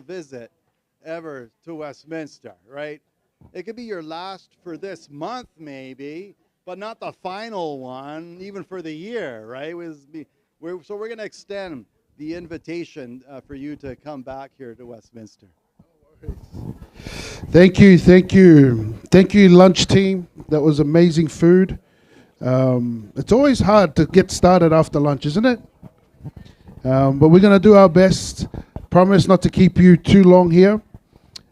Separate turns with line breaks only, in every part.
visit ever to Westminster, right? It could be your last for this month, maybe, but not the final one, even for the year, right? So we're going to extend the invitation for you to come back here to Westminster.
Thank you, thank you. Thank you, lunch team. That was amazing food. It's always hard to get started after lunch, isn't it? But we're going to do our best. Promise not to keep you too long here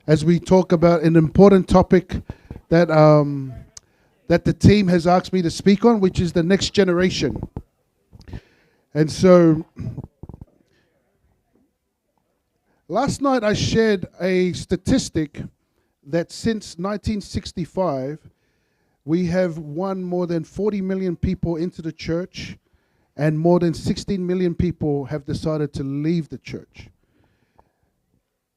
as we talk about an important topic that that the team has asked me to speak on, which is the next generation. And so last night I shared a statistic that since 1965, we have won more than 40 million people into the church, and more than 16 million people have decided to leave the church.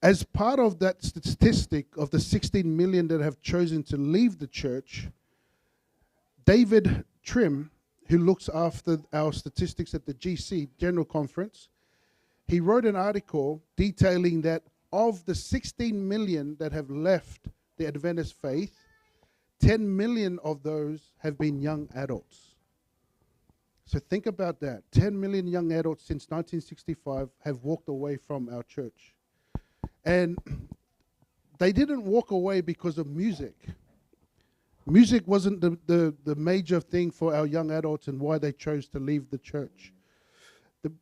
As part of that statistic of the 16 million that have chosen to leave the church, David Trim, who looks after our statistics at the GC, General Conference, he wrote an article detailing that of the 16 million that have left the Adventist faith, 10 million of those have been young adults. So think about that. 10 million young adults since 1965 have walked away from our church. And they didn't walk away because of music. Music wasn't the major thing for our young adults and why they chose to leave the church.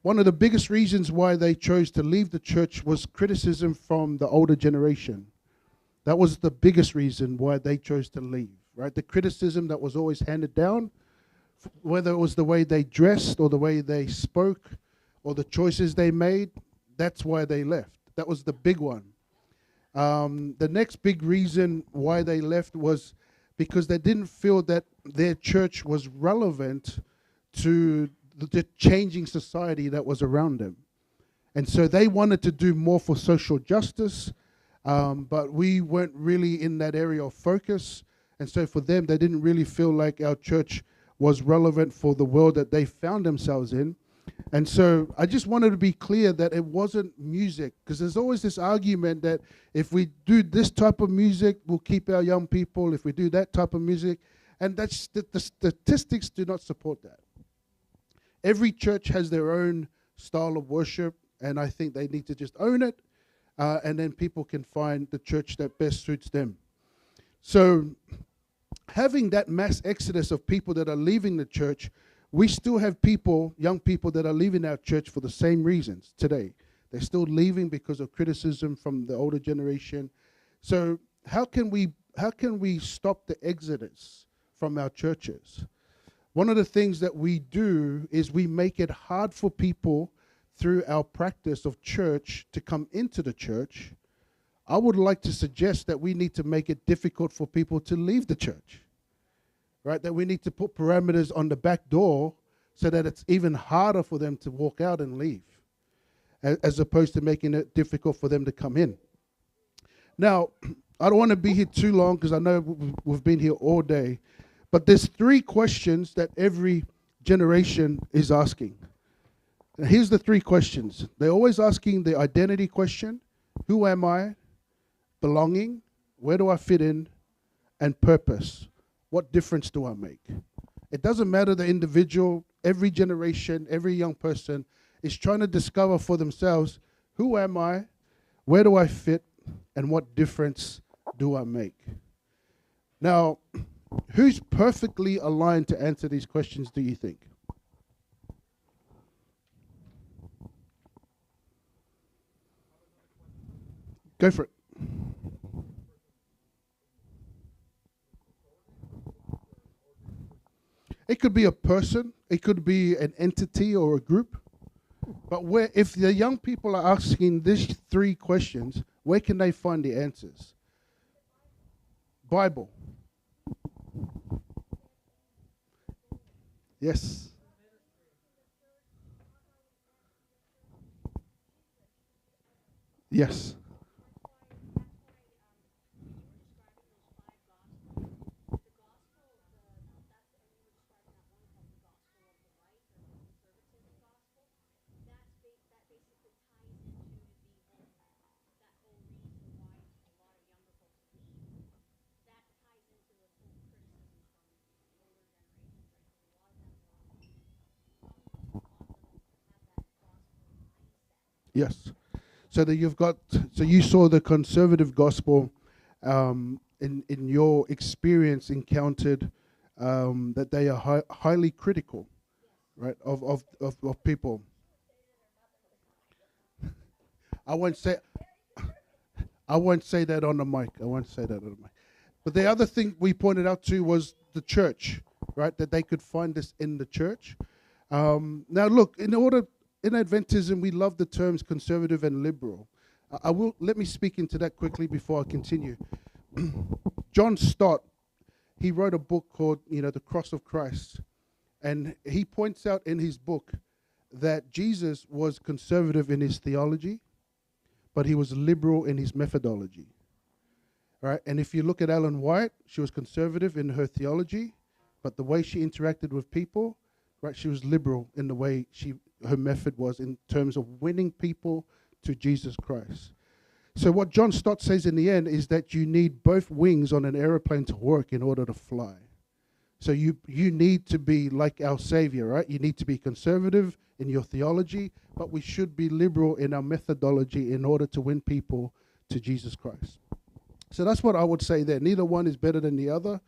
One of the biggest reasons why they chose to leave the church was criticism from the older generation. That was the biggest reason why they chose to leave, right? The criticism that was always handed down, whether it was the way they dressed or the way they spoke or the choices they made, that's why they left. That was the big one. The next big reason why they left was because they didn't feel that their church was relevant to the changing society that was around them. And so they wanted to do more for social justice, but we weren't really in that area of focus. And so for them, they didn't really feel like our church was relevant for the world that they found themselves in. And so I just wanted to be clear that it wasn't music, because there's always this argument that if we do this type of music, we'll keep our young people. If we do that type of music, and that's the statistics do not support that. Every church has their own style of worship, and I think they need to just own it, and then people can find the church that best suits them. So having that mass exodus of people that are leaving the church, we still have people, young people, that are leaving our church for the same reasons today. They're still leaving because of criticism from the older generation. So how can we stop the exodus from our churches? One of the things that we do is we make it hard for people through our practice of church to come into the church. I would like to suggest that we need to make it difficult for people to leave the church, right? That we need to put parameters on the back door so that it's even harder for them to walk out and leave, as opposed to making it difficult for them to come in. Now, I don't want to be here too long because I know we've been here all day. But there's 3 questions that every generation is asking. Now, here's the 3 questions. They're always asking the identity question: who am I? Belonging, where do I fit in? And purpose, what difference do I make? It doesn't matter the individual, every generation, every young person is trying to discover for themselves, who am I? Where do I fit? And what difference do I make? Now, who's perfectly aligned to answer these questions, do you think? Go for it. It could be a person, it could be an entity or a group. But if the young people are asking these 3 questions, where can they find the answers? Bible. Yes. Yes. Yes. So that you've got, so you saw the conservative gospel in your experience encountered that they are highly critical, right, of people. I won't say I won't say that on the mic. I won't say that on the mic. But the other thing we pointed out to was the church, right? That they could find this in the church. Now, look, in Adventism, we love the terms conservative and liberal. I will let me speak into that quickly before I continue. John Stott, he wrote a book called, The Cross of Christ, and he points out in his book that Jesus was conservative in his theology, but he was liberal in his methodology. Right? And if you look at Ellen White, she was conservative in her theology, but the way she interacted with people, right, she was liberal in the way her method was in terms of winning people to Jesus Christ. So what John Stott says in the end is that you need both wings on an aeroplane to work in order to fly. So you need to be like our Savior, right? You need to be conservative in your theology, but we should be liberal in our methodology in order to win people to Jesus Christ. So that's what I would say there. Neither one is better than the other,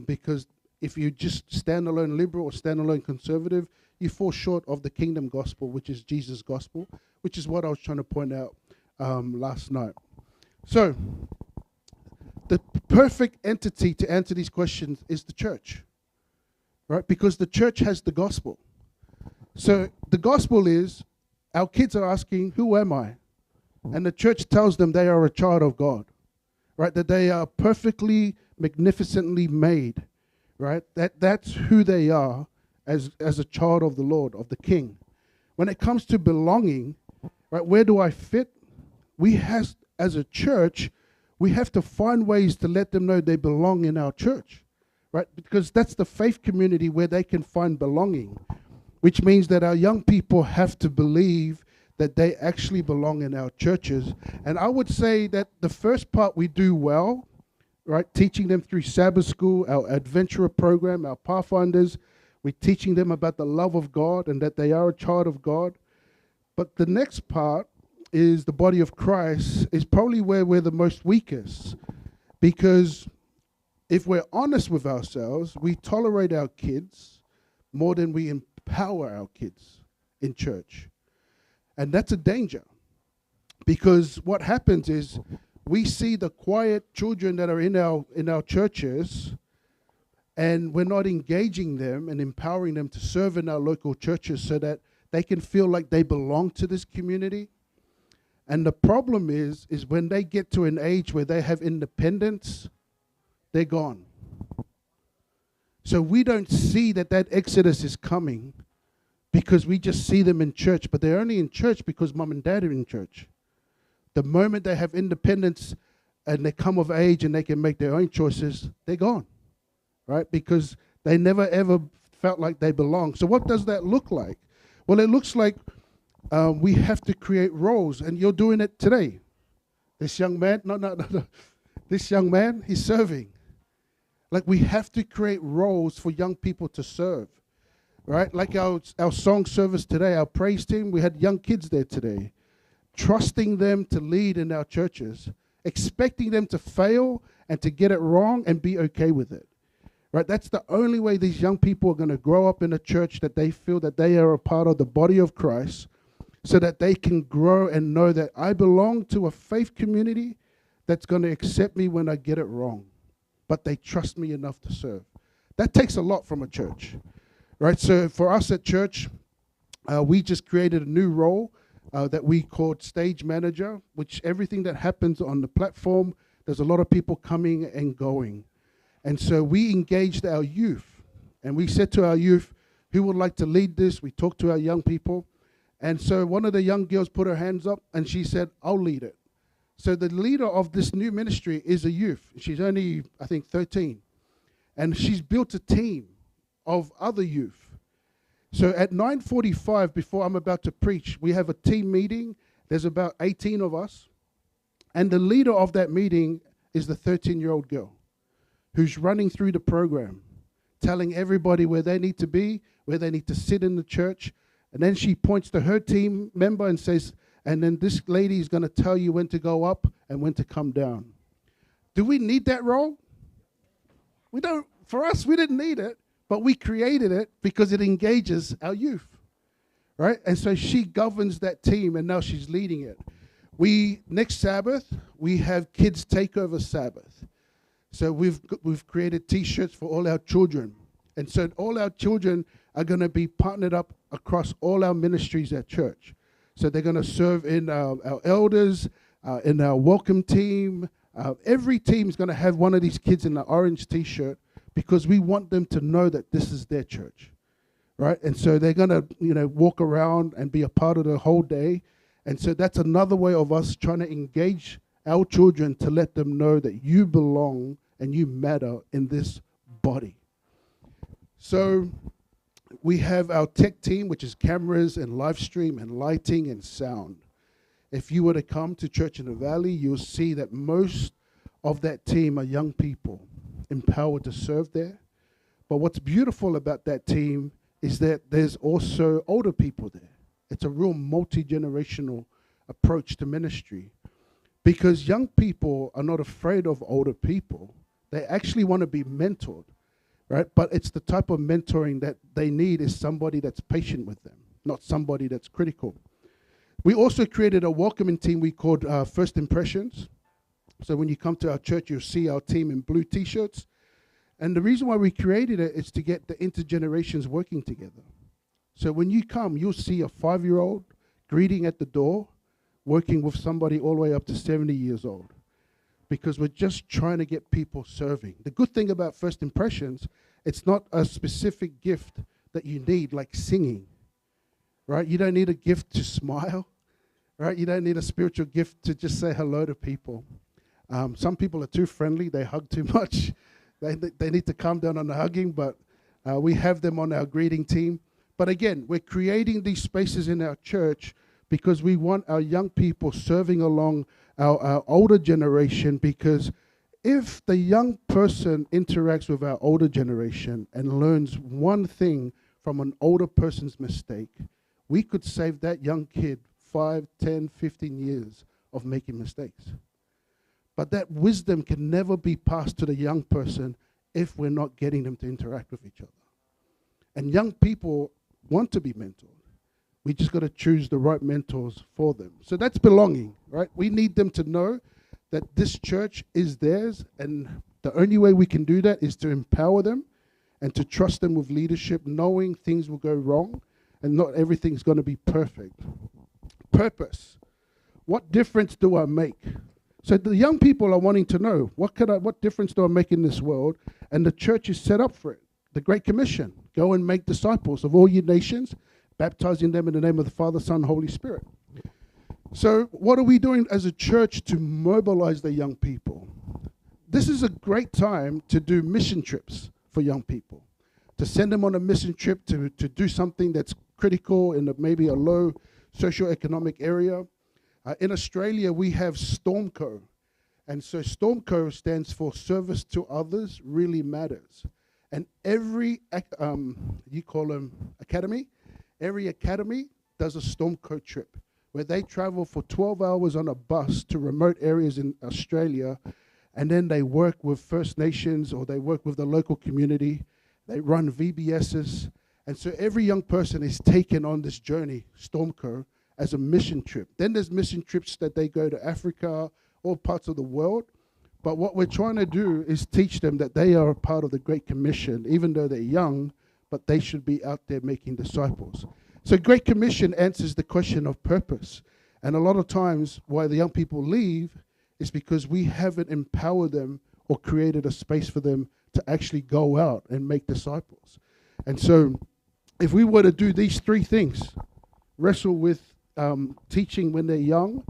because if you just standalone liberal or standalone conservative, you fall short of the kingdom gospel, which is Jesus' gospel, which is what I was trying to point out last night. So the perfect entity to answer these questions is the church, right? Because the church has the gospel. So the gospel is, our kids are asking, who am I? And the church tells them they are a child of God, right? That they are perfectly, magnificently made, right? That's who they are as a child of the Lord, of the King. When it comes to belonging, right, where do I fit? We have, as a church, we have to find ways to let them know they belong in our church, right? Because that's the faith community where they can find belonging, which means that our young people have to believe that they actually belong in our churches. And I would say that the first part we do well, right? Teaching them through Sabbath school, our adventurer program, our pathfinders. We're teaching them about the love of God and that they are a child of God. But the next part is the body of Christ is probably where we're the most weakest. Because if we're honest with ourselves, we tolerate our kids more than we empower our kids in church. And that's a danger. Because what happens is we see the quiet children that are in our churches, and we're not engaging them and empowering them to serve in our local churches so that they can feel like they belong to this community. And the problem is when they get to an age where they have independence, they're gone. So we don't see that exodus is coming because we just see them in church, but they're only in church because mom and dad are in church. The moment they have independence and they come of age and they can make their own choices, they're gone, right? Because they never ever felt like they belong. So what does that look like? Well, it looks like we have to create roles, and you're doing it today. This young man, no. This young man, he's serving. Like, we have to create roles for young people to serve, right? Like our song service today, our praise team, we had young kids there today. Trusting them to lead in our churches, expecting them to fail and to get it wrong and be okay with it, right? That's the only way these young people are going to grow up in a church, that they feel that they are a part of the body of Christ, so that they can grow and know that I belong to a faith community that's going to accept me when I get it wrong, but they trust me enough to serve. That takes a lot from a church, right? So for us at church, we just created a new role that we called stage manager, which everything that happens on the platform, there's a lot of people coming and going. And so we engaged our youth, and we said to our youth, who would like to lead this? We talked to our young people. And so one of the young girls put her hands up and she said, I'll lead it. So the leader of this new ministry is a youth. She's only, I think, 13. And she's built a team of other youth. So at 9:45, before I'm about to preach, we have a team meeting. There's about 18 of us. And the leader of that meeting is the 13-year-old girl who's running through the program, telling everybody where they need to be, where they need to sit in the church. And then she points to her team member and says, and then this lady is going to tell you when to go up and when to come down. Do we need that role? We don't. For us, we didn't need it, but we created it because it engages our youth, right? And so she governs that team, and now she's leading it. Next Sabbath, we have Kids Takeover Sabbath. So we've created T-shirts for all our children. And so all our children are going to be partnered up across all our ministries at church. So they're going to serve in our elders, in our welcome team. Every team is going to have one of these kids in the orange T-shirt because we want them to know that this is their church, right? And so they're going to, walk around and be a part of the whole day. And so that's another way of us trying to engage our children to let them know that you belong and you matter in this body. So we have our tech team, which is cameras and live stream and lighting and sound. If you were to come to Church in the Valley, you'll see that most of that team are young people empowered to serve there. But what's beautiful about that team is that there's also older people there. It's a real multi-generational approach to ministry because young people are not afraid of older people. They actually want to be mentored. Right? But it's the type of mentoring that they need is somebody that's patient with them, not somebody that's critical. We also created a welcoming team we called First Impressions. So when you come to our church, you'll see our team in blue T-shirts. And the reason why we created it is to get the intergenerations working together. So when you come, you'll see a 5-year-old greeting at the door, working with somebody all the way up to 70 years old. Because we're just trying to get people serving. The good thing about First Impressions, it's not a specific gift that you need, like singing, right? You don't need a gift to smile, right? You don't need a spiritual gift to just say hello to people. Some people are too friendly. They hug too much. They need to calm down on the hugging, but we have them on our greeting team. But again, we're creating these spaces in our church because we want our young people serving along our older generation, because if the young person interacts with our older generation and learns one thing from an older person's mistake, we could save that young kid 5, 10, 15 years of making mistakes. But that wisdom can never be passed to the young person if we're not getting them to interact with each other. And young people want to be mentored. We just got to choose the right mentors for them. So that's belonging, right? We need them to know that this church is theirs, and the only way we can do that is to empower them and to trust them with leadership, knowing things will go wrong and not everything's going to be perfect. Purpose. What difference do I make? So the young people are wanting to know, what difference do I make in this world? And the church is set up for it. The Great Commission. Go and make disciples of all your nations, baptizing them in the name of the Father, Son, Holy Spirit. So what are we doing as a church to mobilize the young people? This is a great time to do mission trips for young people, to send them on a mission trip to do something that's critical in maybe a low socioeconomic area. In Australia, we have Stormco. And so Stormco stands for Service to Others Really Matters. And every, you call them academy, every academy does a Stormco trip where they travel for 12 hours on a bus to remote areas in Australia, and then they work with First Nations or they work with the local community. They run VBSs. And so every young person is taken on this journey, Stormco, as a mission trip. Then there's mission trips that they go to Africa, all parts of the world. But what we're trying to do is teach them that they are a part of the Great Commission, even though they're young, but they should be out there making disciples. So Great Commission answers the question of purpose. And a lot of times why the young people leave is because we haven't empowered them or created a space for them to actually go out and make disciples. And so if we were to do these three things, wrestle with teaching when they're young,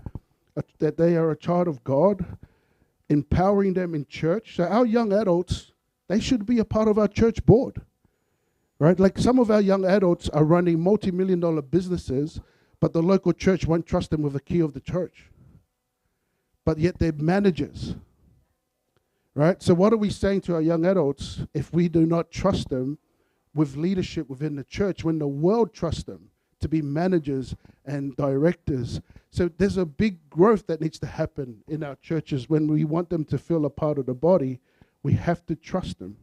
that they are a child of God, empowering them in church. So our young adults, they should be a part of our church board, right? Like some of our young adults are running multi-million-dollar businesses, but the local church won't trust them with the key of the church. But yet they're managers, right? So what are we saying to our young adults if we do not trust them with leadership within the church when the world trusts them to be managers and directors. So there's a big growth that needs to happen in our churches. When we want them to feel a part of the body, we have to trust them.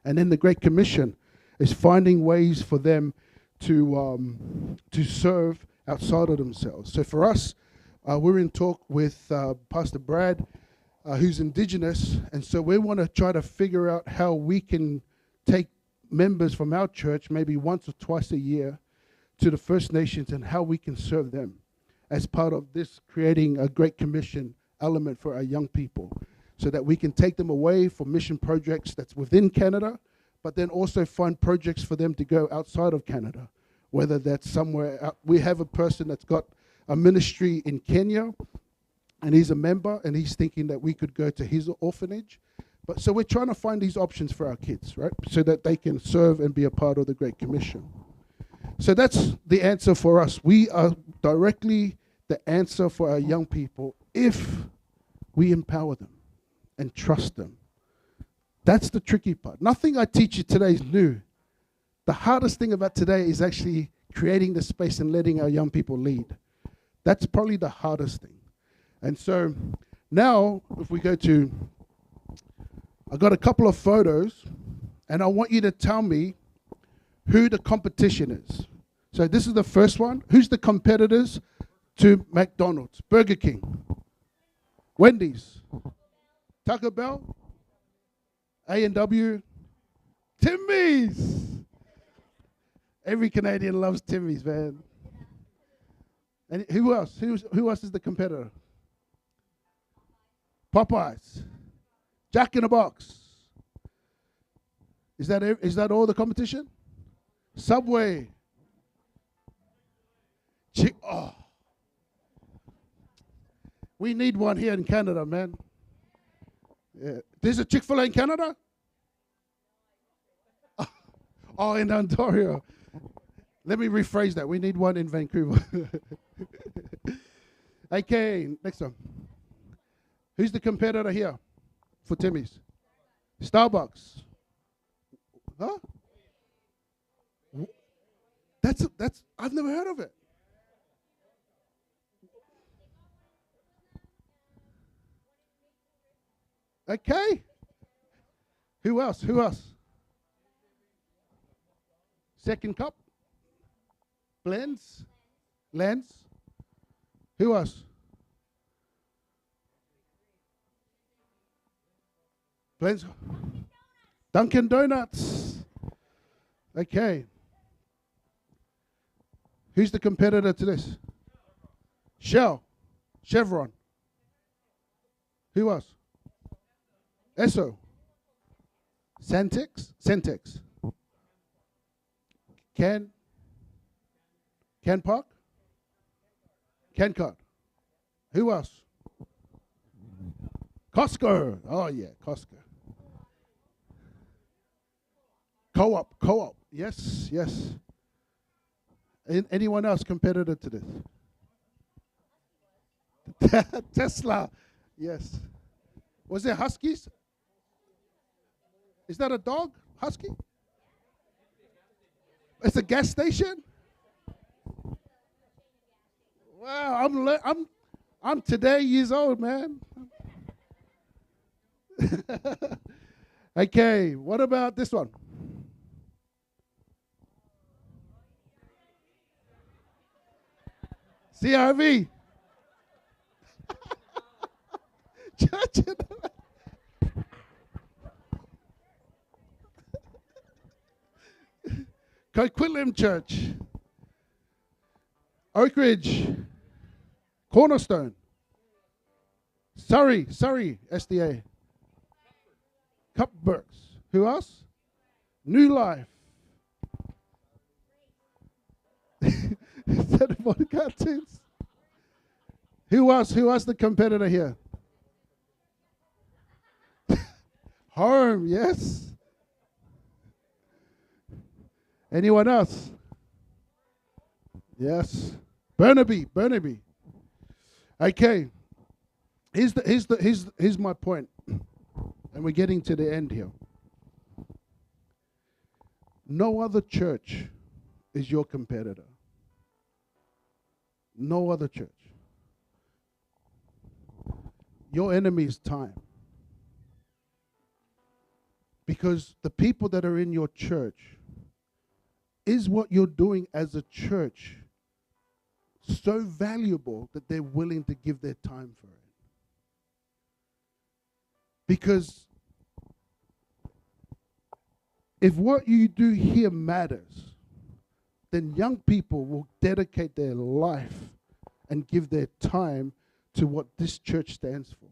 And then the Great Commission is finding ways for them to serve outside of themselves. So for us, we're in talk with Pastor Brad, who's Indigenous, and so we want to try to figure out how we can take members from our church maybe once or twice a year to the First Nations and how we can serve them as part of this creating a Great Commission element for our young people, so that we can take them away for mission projects that's within Canada, but then also find projects for them to go outside of Canada, whether that's somewhere out. We have a person that's got a ministry in Kenya, and he's a member, and he's thinking that we could go to his orphanage. But so we're trying to find these options for our kids, right? So that they can serve and be a part of the Great Commission. So that's the answer for us. We are directly the answer for our young people if we empower them and trust them. That's the tricky part. Nothing I teach you today is new. The hardest thing about today is actually creating the space and letting our young people lead. That's probably the hardest thing. And so now, if we go to, I got a couple of photos, and I want you to tell me who the competition is. So this is the first one. Who's the competitors to McDonald's, Burger King, Wendy's, Taco Bell, A&W, Timmy's? Every Canadian loves Timmy's, man. And who else? Who else is the competitor? Popeyes, Jack in the Box. Is that all the competition? Subway. Oh. We need one here in Canada, man. Yeah. There's a Chick-fil-A in Canada? Oh, in Ontario. Let me rephrase that. We need one in Vancouver. Okay, next one. Who's the competitor here for Timmy's? Starbucks. Huh? That's I've never heard of it. Okay. Who else? Who else? Second Cup? Blends? Lens? Who else? Blends? Dunkin' Donuts. Okay. Who's the competitor to this? Shell. Chevron. Who else? Esso. Centex. Can Park? CanCard. Who else? Costco. Oh, yeah, Costco. Co-op. Yes. Anyone else competitor to this? Tesla. Yes. Was there Huskies? Is that a dog? Husky? It's a gas station? Wow, I'm today years old, man. Okay, what about this one? CRV. Church. Coquitlam Church. Oak Ridge. Cornerstone. Surrey, SDA. Cupworks. Who else? New Life. Is that what cartoons? Who else? Who else the competitor here? Home, yes. Anyone else? Yes. Burnaby. Okay. Here's my point. And we're getting to the end here. No other church is your competitor. No other church. Your enemy is time. Because the people that are in your church, is what you're doing as a church so valuable that they're willing to give their time for it? Because if what you do here matters, then young people will dedicate their life and give their time to what this church stands for.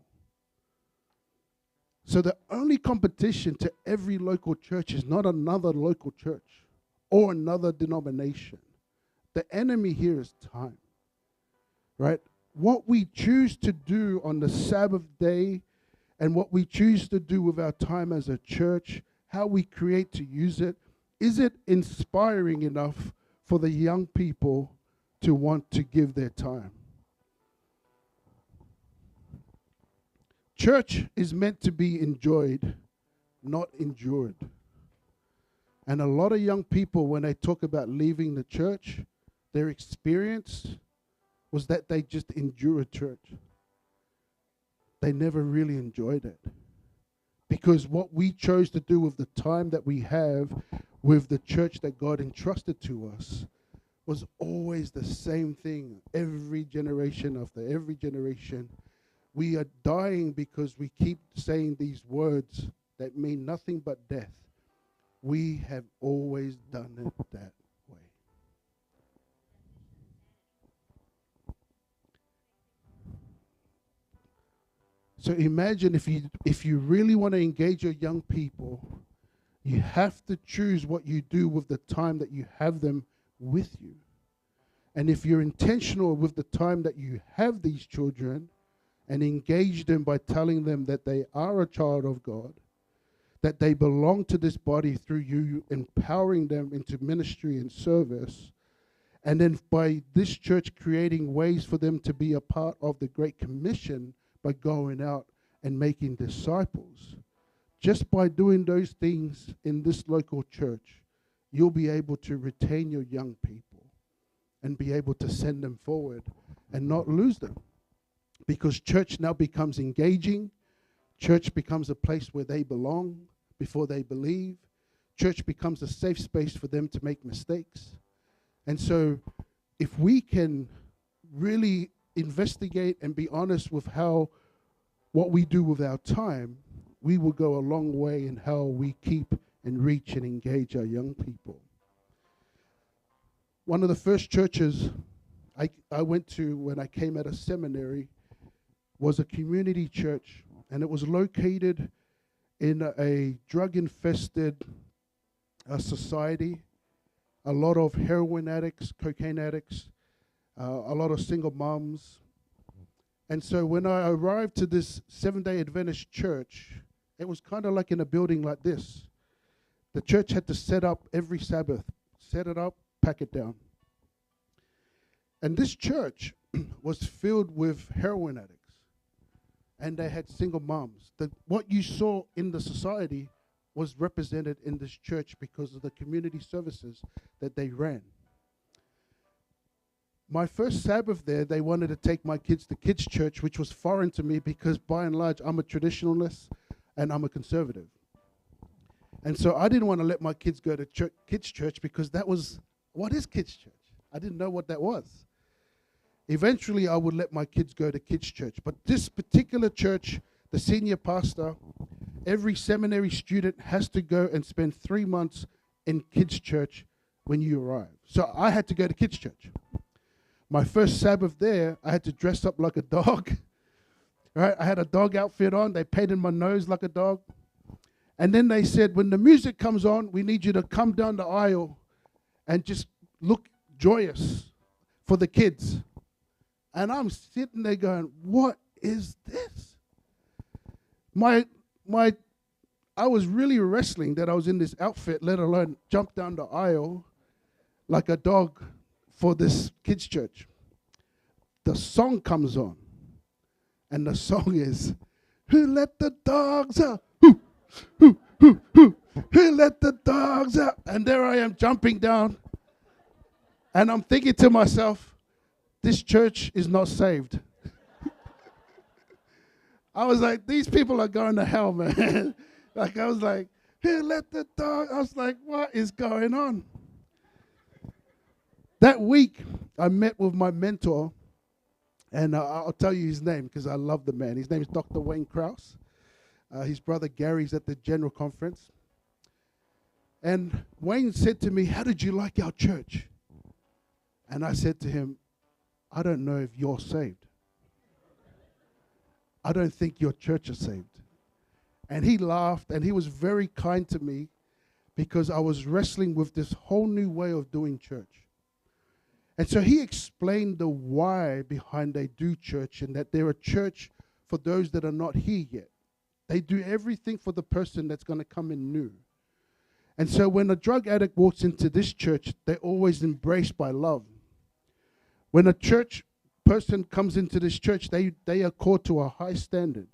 So the only competition to every local church is not another local church or another denomination. The enemy here is time, right? What we choose to do on the Sabbath day and what we choose to do with our time as a church, how we create to use it, is it inspiring enough for the young people to want to give their time? Church is meant to be enjoyed, not endured. And a lot of young people, when they talk about leaving the church, their experience was that they just endured church. They never really enjoyed it. Because what we chose to do with the time that we have with the church that God entrusted to us was always the same thing. Every generation after every generation, we are dying because we keep saying these words that mean nothing but death. We have always done it that way. So imagine if you really want to engage your young people, you have to choose what you do with the time that you have them with you. And if you're intentional with the time that you have these children and engage them by telling them that they are a child of God, that they belong to this body through you empowering them into ministry and service, and then by this church creating ways for them to be a part of the Great Commission by going out and making disciples. Just by doing those things in this local church, you'll be able to retain your young people and be able to send them forward and not lose them. Because church now becomes engaging. Church becomes a place where they belong before they believe. Church becomes a safe space for them to make mistakes. And so if we can really investigate and be honest with what we do with our time, we will go a long way in how we keep and reach and engage our young people. One of the first churches I went to when I came out of seminary was a community church, and it was located in a drug-infested society. A lot of heroin addicts, cocaine addicts, a lot of single moms. And so when I arrived to this Seventh-day Adventist church, it was kind of like in a building like this. The church had to set up every Sabbath. Set it up, pack it down. And this church was filled with heroin addicts. And they had single moms. What you saw in the society was represented in this church because of the community services that they ran. My first Sabbath there, they wanted to take my kids to kids' church, which was foreign to me because by and large, I'm a traditionalist and I'm a conservative. And so I didn't want to let my kids go to kids' church because what is kids' church? I didn't know what that was. Eventually, I would let my kids go to kids' church. But this particular church, the senior pastor, every seminary student has to go and spend 3 months in kids' church when you arrive. So I had to go to kids' church. My first Sabbath there, I had to dress up like a dog. Right? I had a dog outfit on. They painted my nose like a dog. And then they said, when the music comes on, we need you to come down the aisle and just look joyous for the kids. And I'm sitting there going, what is this? I was really wrestling that I was in this outfit, let alone jump down the aisle like a dog for this kids' church. The song comes on, and the song is, who let the dogs out? Who let the dogs out? And there I am jumping down, and I'm thinking to myself, this church is not saved. I was like, these people are going to hell, man. Like, I was like, here, let the dog. I was like, what is going on? That week, I met with my mentor, and I'll tell you his name because I love the man. His name is Dr. Wayne Krause. His brother Gary's at the general conference. And Wayne said to me, how did you like our church? And I said to him, I don't know if you're saved. I don't think your church is saved. And he laughed, and he was very kind to me because I was wrestling with this whole new way of doing church. And so he explained the why behind they do church, and that they're a church for those that are not here yet. They do everything for the person that's going to come in new. And so when a drug addict walks into this church, they're always embraced by love. When a church person comes into this church, they are called to a high standard.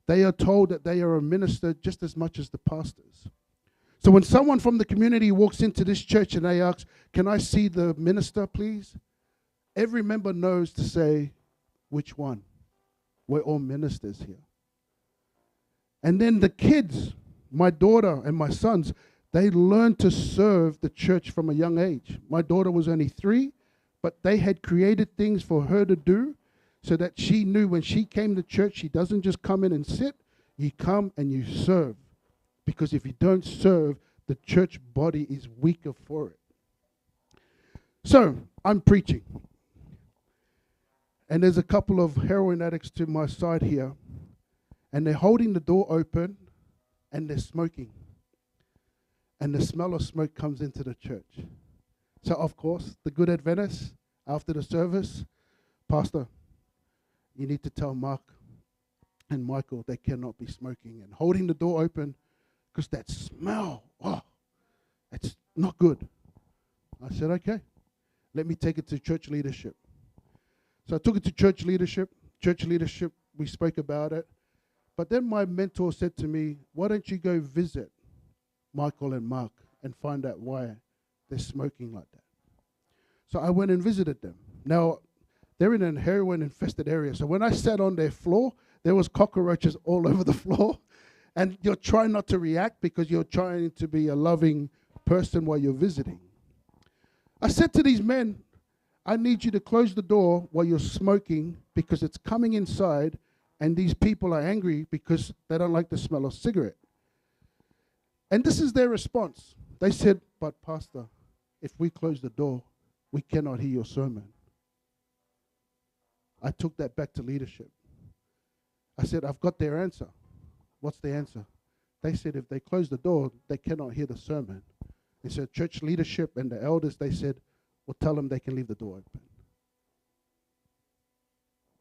They are told that they are a minister just as much as the pastors. So when someone from the community walks into this church and they ask, can I see the minister, please? Every member knows to say, which one? We're all ministers here. And then the kids, my daughter and my sons, they learn to serve the church from a young age. My daughter was only 3, but they had created things for her to do so that she knew when she came to church, she doesn't just come in and sit. You come and you serve. Because if you don't serve, the church body is weaker for it. So, I'm preaching. And there's a couple of heroin addicts to my side here. And they're holding the door open and they're smoking. And the smell of smoke comes into the church. So, of course, the good Adventists, after the service, Pastor, you need to tell Mark and Michael they cannot be smoking. And holding the door open, because that smell, it's not good. I said, okay, let me take it to church leadership. So I took it to church leadership. Church leadership, we spoke about it. But then my mentor said to me, why don't you go visit Michael and Mark and find out why they're smoking like that. So I went and visited them. Now, they're in a heroin-infested area. So when I sat on their floor, there was cockroaches all over the floor. And you're trying not to react because you're trying to be a loving person while you're visiting. I said to these men, I need you to close the door while you're smoking because it's coming inside and these people are angry because they don't like the smell of cigarette. And this is their response. They said, but Pastor, if we close the door, we cannot hear your sermon. I took that back to leadership. I said, I've got their answer. What's the answer? They said if they close the door, they cannot hear the sermon. And so church leadership and the elders, they said, well, tell them they can leave the door open.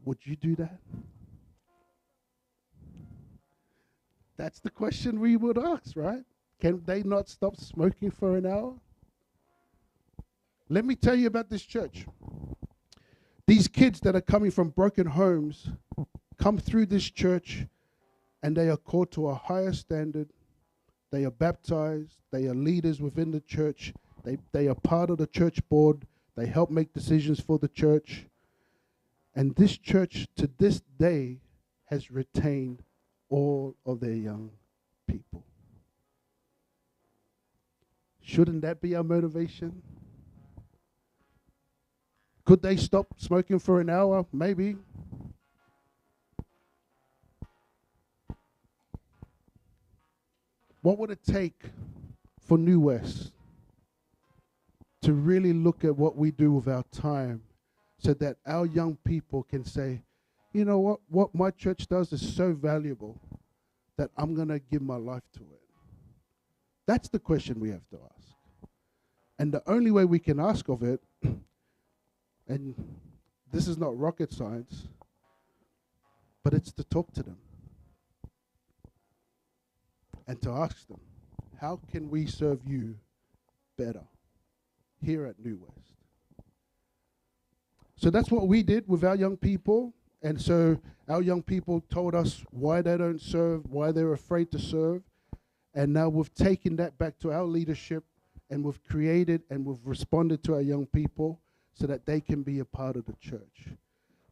Would you do that? That's the question we would ask, right? Can they not stop smoking for an hour? Let me tell you about this church. These kids that are coming from broken homes come through this church and they are called to a higher standard. They are baptized. They are leaders within the church. They are part of the church board. They help make decisions for the church. And this church to this day has retained all of their young people. Shouldn't that be our motivation? Could they stop smoking for an hour? Maybe. What would it take for New West to really look at what we do with our time so that our young people can say, you know what my church does is so valuable that I'm going to give my life to it? That's the question we have to ask. And the only way we can ask of it, and this is not rocket science, but it's to talk to them and to ask them, how can we serve you better here at New West? So that's what we did with our young people. And so our young people told us why they don't serve, why they're afraid to serve. And now we've taken that back to our leadership and we've created and we've responded to our young people so that they can be a part of the church.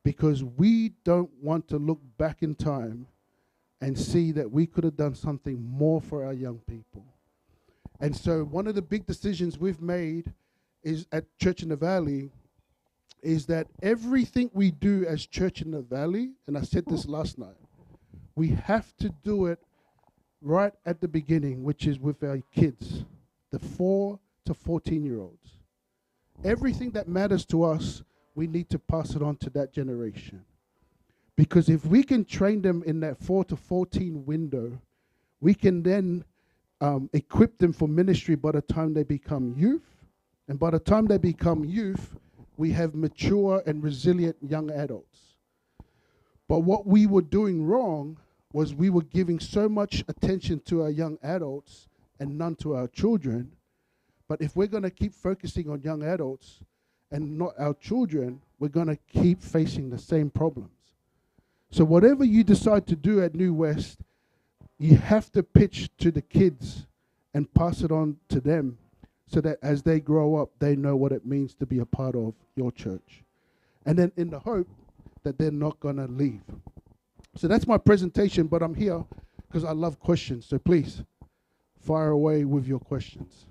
Because we don't want to look back in time and see that we could have done something more for our young people. And so one of the big decisions we've made is at Church in the Valley is that everything we do as Church in the Valley, and I said this last night, we have to do it right at the beginning, which is with our kids, the 4 to 14-year-olds. Everything that matters to us, we need to pass it on to that generation. Because if we can train them in that 4 to 14 window, we can then equip them for ministry by the time they become youth. And by the time they become youth, we have mature and resilient young adults. But what we were doing wrong was we were giving so much attention to our young adults and none to our children. But if we're going to keep focusing on young adults and not our children, we're going to keep facing the same problems. So whatever you decide to do at New West, you have to pitch to the kids and pass it on to them so that as they grow up, they know what it means to be a part of your church. And then in the hope that they're not going to leave. So that's my presentation, but I'm here because I love questions. So please, fire away with your questions.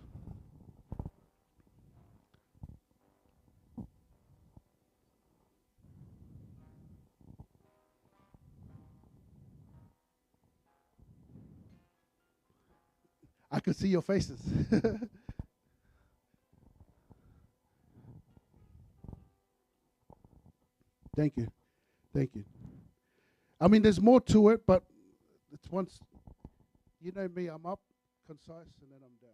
I can see your faces. Thank you. Thank you. I mean, there's more to it, but it's once, you know me, I'm up, concise, and then I'm down.